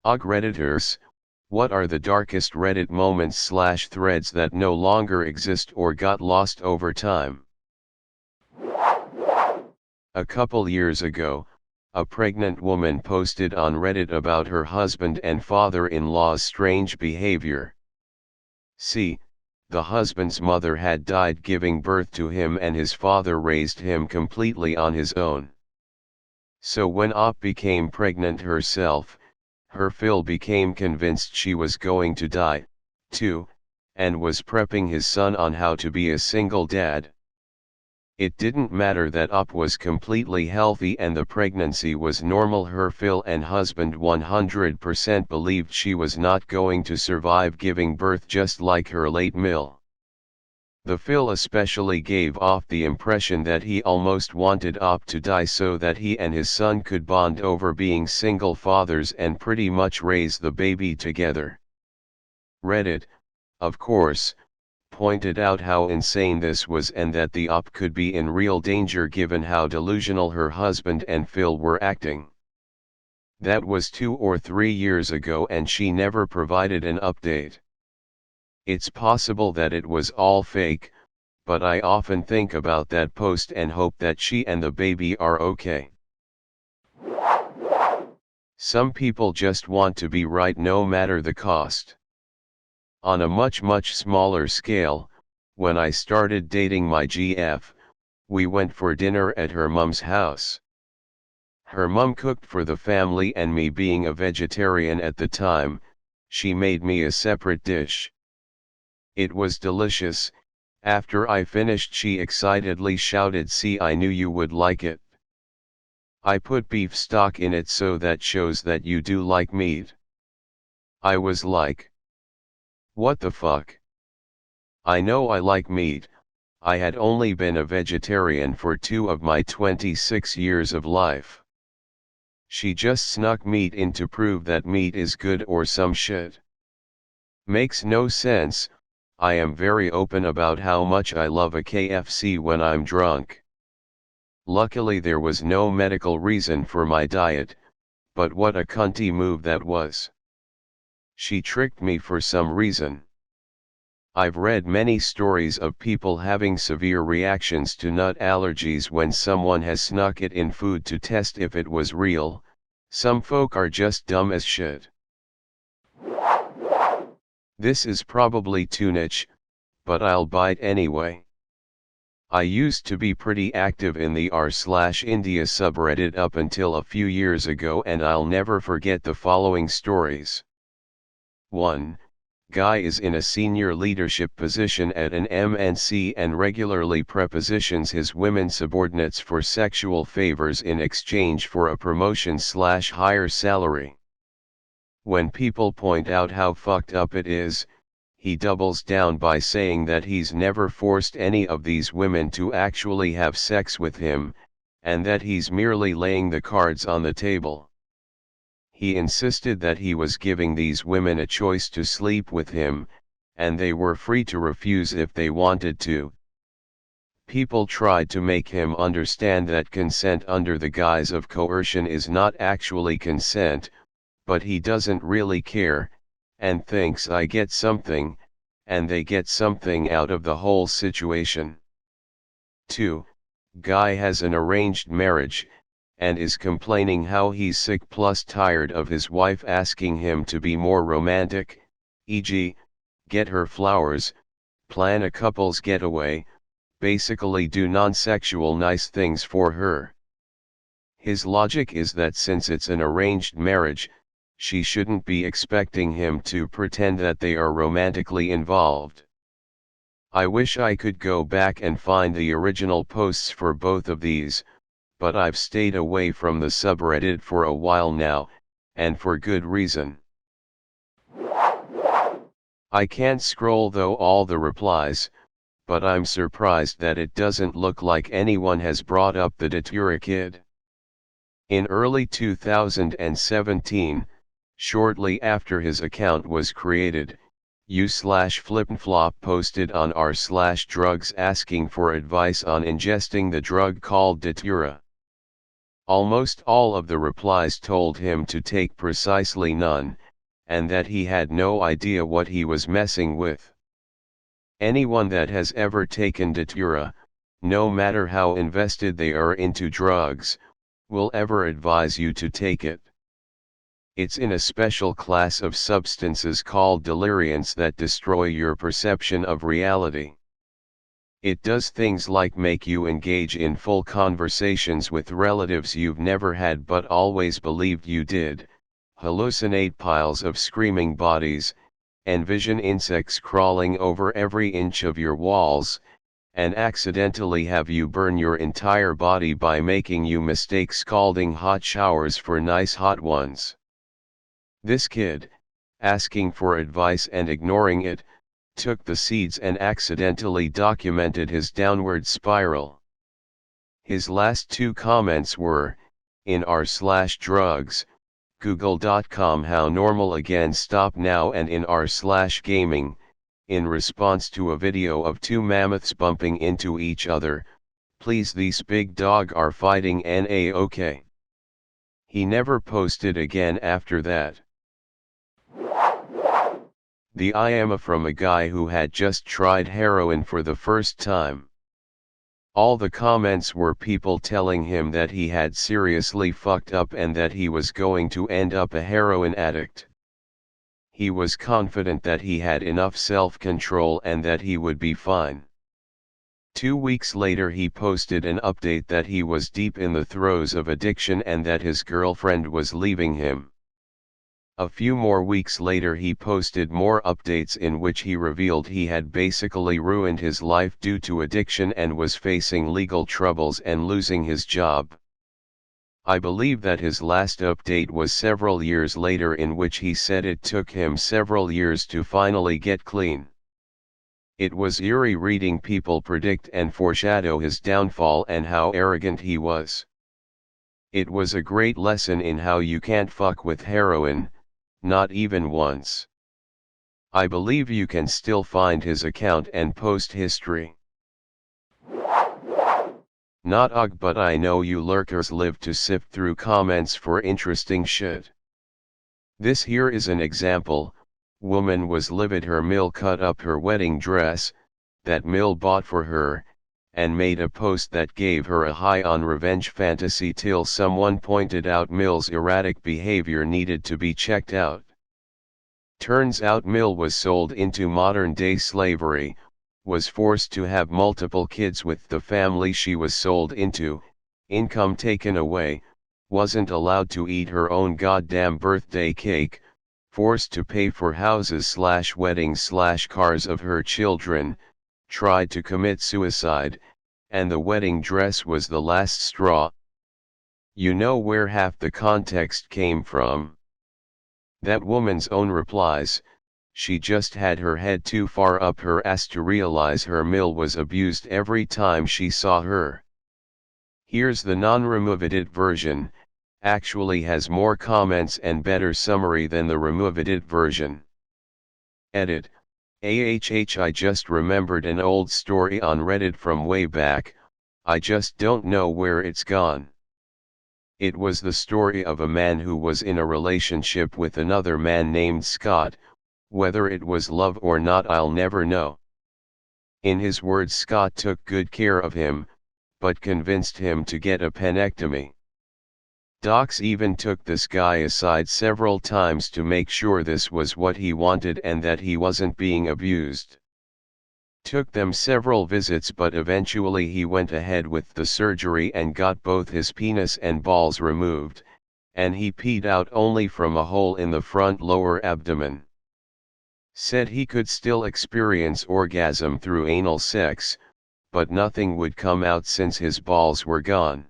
Redditors, what are the darkest Reddit moments/threads that no longer exist or got lost over time? A couple years ago, a pregnant woman posted on Reddit about her husband and father-in-law's strange behavior. See, the husband's mother had died giving birth to him and his father raised him completely on his own. So when Op became pregnant herself, her Phil became convinced she was going to die, too, and was prepping his son on how to be a single dad. It didn't matter that Op was completely healthy and the pregnancy was normal. Her Phil and husband 100% believed she was not going to survive giving birth, just like her late Mill. The Phil especially gave off the impression that he almost wanted Op to die so that he and his son could bond over being single fathers and pretty much raise the baby together. Reddit, of course, pointed out how insane this was and that the Op could be in real danger given how delusional her husband and Phil were acting. That was 2 or 3 years ago and she never provided an update. It's possible that it was all fake, but I often think about that post and hope that she and the baby are okay. Some people just want to be right no matter the cost. On a much smaller scale, when I started dating my GF, we went for dinner at her mum's house. Her mum cooked for the family and me being a vegetarian at the time, she made me a separate dish. It was delicious. After I finished she excitedly shouted, "See, I knew you would like it. I put beef stock in it so that shows that you do like meat." I was like, what the fuck? I know I like meat, I had only been a vegetarian for 2 of my 26 years of life. She just snuck meat in to prove that meat is good or some shit. Makes no sense. I am very open about how much I love a KFC when I'm drunk. Luckily there was no medical reason for my diet, but what a cunty move that was. She tricked me for some reason. I've read many stories of people having severe reactions to nut allergies when someone has snuck it in food to test if it was real. Some folk are just dumb as shit. This is probably too niche, but I'll bite anyway. I used to be pretty active in the r/India subreddit up until a few years ago, and I'll never forget the following stories. 1. Guy is in a senior leadership position at an MNC and regularly prepositions his women subordinates for sexual favors in exchange for a promotion/higher salary. When people point out how fucked up it is, he doubles down by saying that he's never forced any of these women to actually have sex with him, and that he's merely laying the cards on the table. He insisted that he was giving these women a choice to sleep with him, and they were free to refuse if they wanted to. People tried to make him understand that consent under the guise of coercion is not actually consent, but he doesn't really care, and thinks I get something, and they get something out of the whole situation. 2. Guy has an arranged marriage, and is complaining how he's sick plus tired of his wife asking him to be more romantic, e.g., get her flowers, plan a couple's getaway, basically do non-sexual nice things for her. His logic is that since it's an arranged marriage, she shouldn't be expecting him to pretend that they are romantically involved. I wish I could go back and find the original posts for both of these, but I've stayed away from the subreddit for a while now, and for good reason. I can't scroll though all the replies, but I'm surprised that it doesn't look like anyone has brought up the Datura kid. In early 2017, shortly after his account was created, u/flipnflop posted on r/drugs asking for advice on ingesting the drug called Datura. Almost all of the replies told him to take precisely none, and that he had no idea what he was messing with. Anyone that has ever taken datura, no matter how invested they are into drugs, will ever advise you to take it. It's in a special class of substances called deliriants that destroy your perception of reality. It does things like make you engage in full conversations with relatives you've never had but always believed you did, hallucinate piles of screaming bodies, envision insects crawling over every inch of your walls, and accidentally have you burn your entire body by making you mistake scalding hot showers for nice hot ones. This kid, asking for advice and ignoring it, took the seeds and accidentally documented his downward spiral. His last 2 comments were, in r/drugs, google.com how normal again stop now, and in r/gaming, in response to a video of 2 mammoths bumping into each other, please these big dog are fighting NA-OK. He never posted again after that. The I am from a guy who had just tried heroin for the first time. All the comments were people telling him that he had seriously fucked up and that he was going to end up a heroin addict. He was confident that he had enough self-control and that he would be fine. 2 weeks later he posted an update that he was deep in the throes of addiction and that his girlfriend was leaving him. A few more weeks later he posted more updates in which he revealed he had basically ruined his life due to addiction and was facing legal troubles and losing his job. I believe that his last update was several years later, in which he said it took him several years to finally get clean. It was eerie reading people predict and foreshadow his downfall and how arrogant he was. It was a great lesson in how you can't fuck with heroin, not even once. I believe you can still find his account and post history. Not ugh, but I know you lurkers live to sift through comments for interesting shit. This here is an example. Woman was livid her mill cut up her wedding dress, that mill bought for her, and made a post that gave her a high on revenge fantasy till someone pointed out Mill's erratic behavior needed to be checked out. Turns out Mill was sold into modern-day slavery, was forced to have multiple kids with the family she was sold into, income taken away, wasn't allowed to eat her own goddamn birthday cake, forced to pay for houses/weddings/cars of her children, tried to commit suicide, and the wedding dress was the last straw. You know where half the context came from. That woman's own replies. She just had her head too far up her ass to realize her mill was abused every time she saw her. Here's the non-removed version, actually has more comments and better summary than the removed version. Edit. I just remembered an old story on Reddit from way back, I just don't know where it's gone. It was the story of a man who was in a relationship with another man named Scott. Whether it was love or not I'll never know. In his words, Scott took good care of him, but convinced him to get a penectomy. Docs even took this guy aside several times to make sure this was what he wanted and that he wasn't being abused. Took them several visits, but eventually he went ahead with the surgery and got both his penis and balls removed, and he peed out only from a hole in the front lower abdomen. Said he could still experience orgasm through anal sex, but nothing would come out since his balls were gone.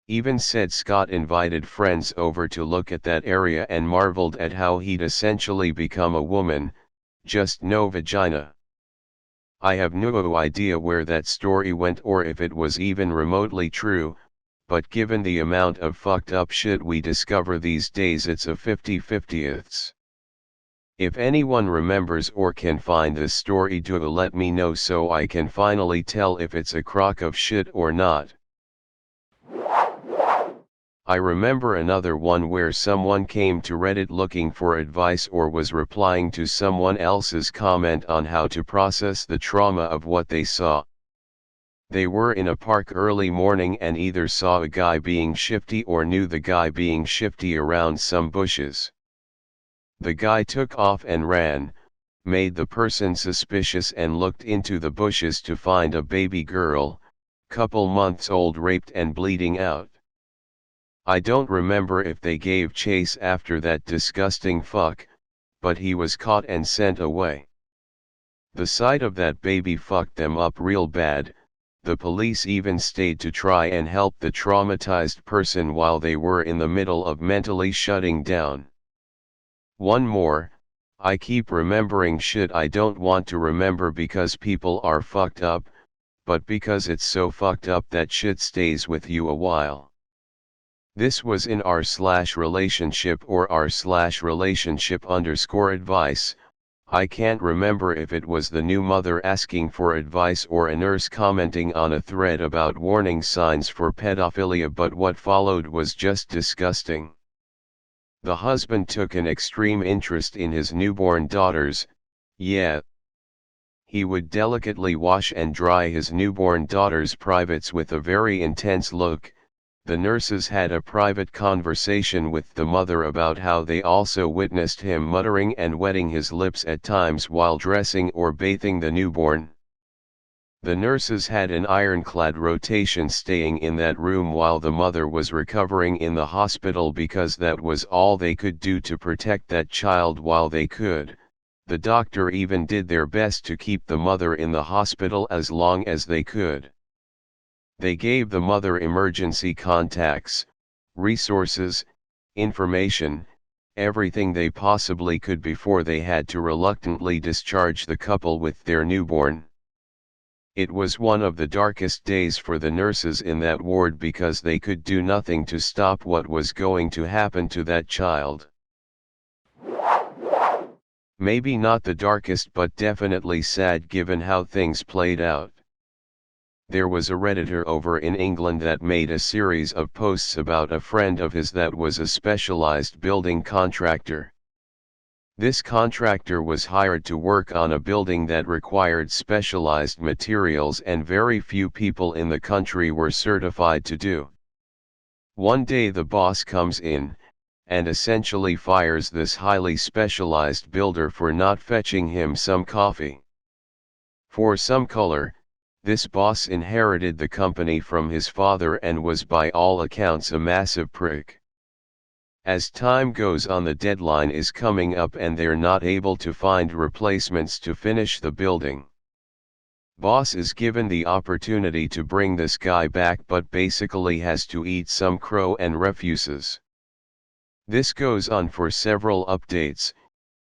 Even said Scott invited friends over to look at that area and marveled at how he'd essentially become a woman, just no vagina. I have no idea where that story went or if it was even remotely true, but given the amount of fucked up shit we discover these days, it's a 50-50ths. If anyone remembers or can find this story, do let me know so I can finally tell if it's a crock of shit or not. I remember another one where someone came to Reddit looking for advice or was replying to someone else's comment on how to process the trauma of what they saw. They were in a park early morning and either saw a guy being shifty or knew the guy being shifty around some bushes. The guy took off and ran, made the person suspicious and looked into the bushes to find a baby girl, couple months old, raped and bleeding out. I don't remember if they gave chase after that disgusting fuck, but he was caught and sent away. The sight of that baby fucked them up real bad. The police even stayed to try and help the traumatized person while they were in the middle of mentally shutting down. One more, I keep remembering shit I don't want to remember because people are fucked up, but because it's so fucked up that shit stays with you a while. This was in r/relationship or r/relationship_advice. I can't remember if it was the new mother asking for advice or a nurse commenting on a thread about warning signs for pedophilia, but what followed was just disgusting. The husband took an extreme interest in his newborn daughters. Yeah. He would delicately wash and dry his newborn daughter's privates with a very intense look. The nurses had a private conversation with the mother about how they also witnessed him muttering and wetting his lips at times while dressing or bathing the newborn. The nurses had an ironclad rotation staying in that room while the mother was recovering in the hospital because that was all they could do to protect that child while they could. The doctor even did their best to keep the mother in the hospital as long as they could. They gave the mother emergency contacts, resources, information, everything they possibly could before they had to reluctantly discharge the couple with their newborn. It was one of the darkest days for the nurses in that ward because they could do nothing to stop what was going to happen to that child. Maybe not the darkest, but definitely sad given how things played out. There was a Redditor over in England that made a series of posts about a friend of his that was a specialized building contractor. This contractor was hired to work on a building that required specialized materials and very few people in the country were certified to do. One day the boss comes in, and essentially fires this highly specialized builder for not fetching him some coffee. For some color, this boss inherited the company from his father and was by all accounts a massive prick. As time goes on, the deadline is coming up and they're not able to find replacements to finish the building. Boss is given the opportunity to bring this guy back but basically has to eat some crow and refuses. This goes on for several updates,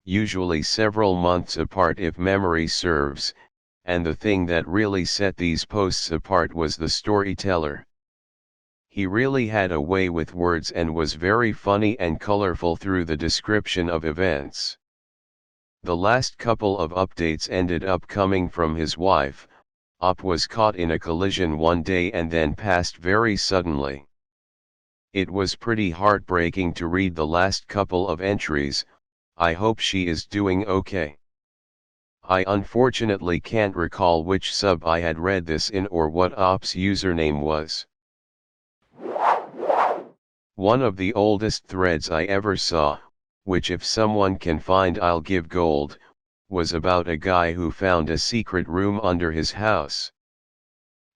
usually several months apart if memory serves. And the thing that really set these posts apart was the storyteller. He really had a way with words and was very funny and colorful through the description of events. The last couple of updates ended up coming from his wife. Op was caught in a collision one day and then passed very suddenly. It was pretty heartbreaking to read the last couple of entries. I hope she is doing okay. I unfortunately can't recall which sub I had read this in or what Op's username was. One of the oldest threads I ever saw, which if someone can find I'll give gold, was about a guy who found a secret room under his house.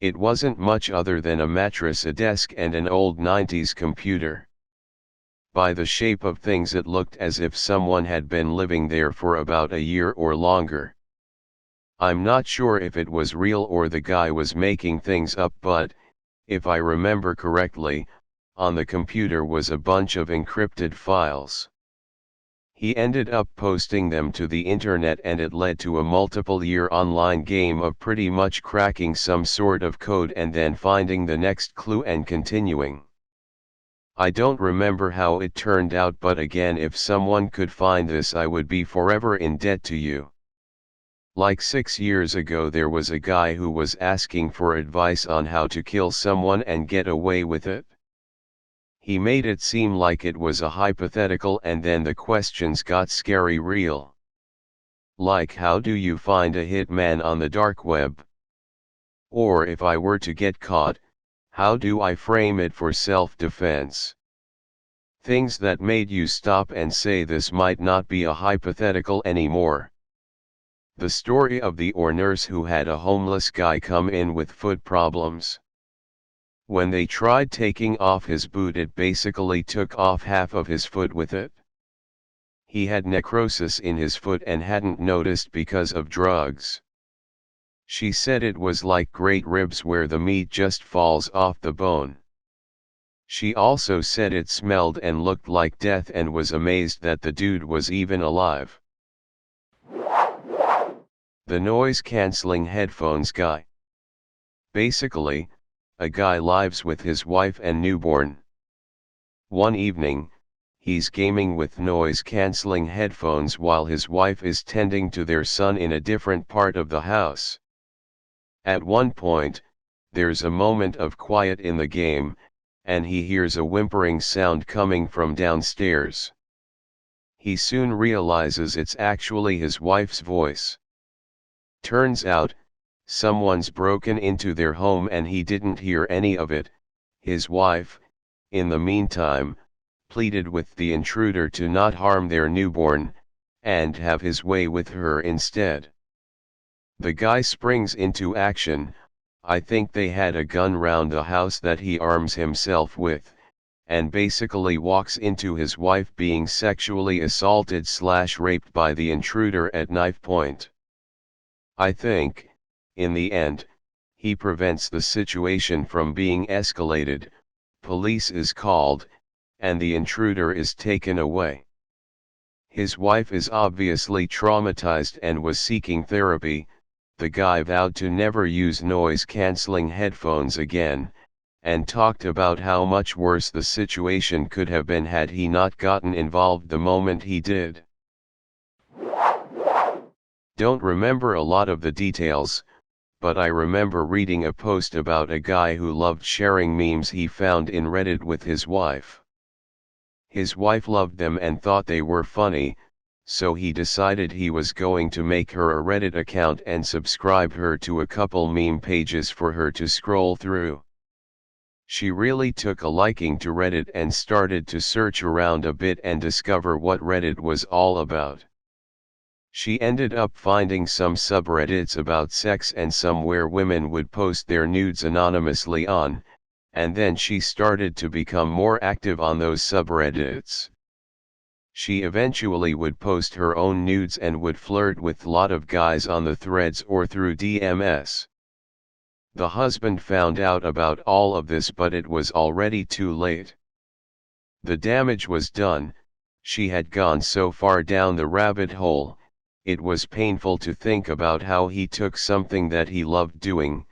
It wasn't much other than a mattress, a desk and an old 90s computer. By the shape of things it looked as if someone had been living there for about a year or longer. I'm not sure if it was real or the guy was making things up, but, if I remember correctly, on the computer was a bunch of encrypted files. He ended up posting them to the internet and it led to a multiple-year online game of pretty much cracking some sort of code and then finding the next clue and continuing. I don't remember how it turned out, but again, if someone could find this I would be forever in debt to you. Like 6 years ago there was a guy who was asking for advice on how to kill someone and get away with it. He made it seem like it was a hypothetical, and then the questions got scary real. Like, how do you find a hitman on the dark web? Or if I were to get caught, how do I frame it for self-defense? Things that made you stop and say this might not be a hypothetical anymore. The story of the nurse who had a homeless guy come in with foot problems. When they tried taking off his boot, it basically took off half of his foot with it. He had necrosis in his foot and hadn't noticed because of drugs. She said it was like great ribs where the meat just falls off the bone. She also said it smelled and looked like death and was amazed that the dude was even alive. The noise-canceling headphones guy. Basically, a guy lives with his wife and newborn. One evening, he's gaming with noise-canceling headphones while his wife is tending to their son in a different part of the house. At one point, there's a moment of quiet in the game, and he hears a whimpering sound coming from downstairs. He soon realizes it's actually his wife's voice. Turns out, someone's broken into their home and he didn't hear any of it. His wife, in the meantime, pleaded with the intruder to not harm their newborn, and have his way with her instead. The guy springs into action. I think they had a gun round the house that he arms himself with, and basically walks into his wife being sexually assaulted/raped by the intruder at knife point. I think, in the end, he prevents the situation from being escalated, police is called, and the intruder is taken away. His wife is obviously traumatized and was seeking therapy. The guy vowed to never use noise-canceling headphones again, and talked about how much worse the situation could have been had he not gotten involved the moment he did. Don't remember a lot of the details, but I remember reading a post about a guy who loved sharing memes he found in Reddit with his wife. His wife loved them and thought they were funny, so he decided he was going to make her a Reddit account and subscribe her to a couple meme pages for her to scroll through. She really took a liking to Reddit and started to search around a bit and discover what Reddit was all about. She ended up finding some subreddits about sex and some where women would post their nudes anonymously on, and then she started to become more active on those subreddits. She eventually would post her own nudes and would flirt with a lot of guys on the threads or through DMs. The husband found out about all of this, but it was already too late. The damage was done. She had gone so far down the rabbit hole. It was painful to think about how he took something that he loved doing,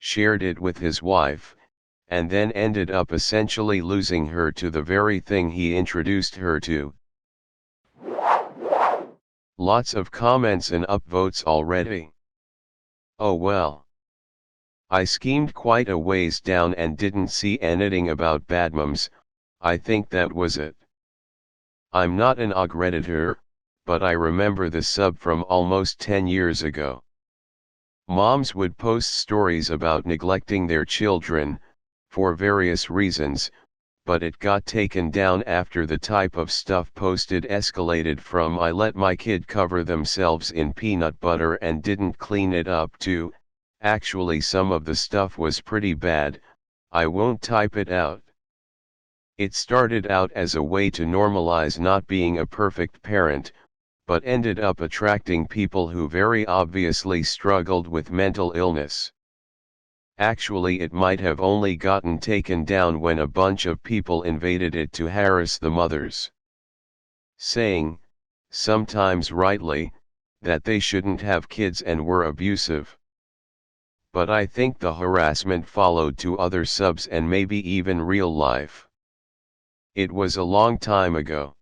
shared it with his wife, and then ended up essentially losing her to the very thing he introduced her to. Lots of comments and upvotes already. Oh well. I schemed quite a ways down and didn't see anything about badmoms. I think that was it. I'm not an AskRedditor, but I remember the sub from almost 10 years ago. Moms would post stories about neglecting their children, for various reasons, but it got taken down after the type of stuff posted escalated from "I let my kid cover themselves in peanut butter and didn't clean it up" to "actually some of the stuff was pretty bad, I won't type it out." It started out as a way to normalize not being a perfect parent, but ended up attracting people who very obviously struggled with mental illness. Actually, it might have only gotten taken down when a bunch of people invaded it to harass the mothers, saying, sometimes rightly, that they shouldn't have kids and were abusive. But I think the harassment followed to other subs and maybe even real life. It was a long time ago.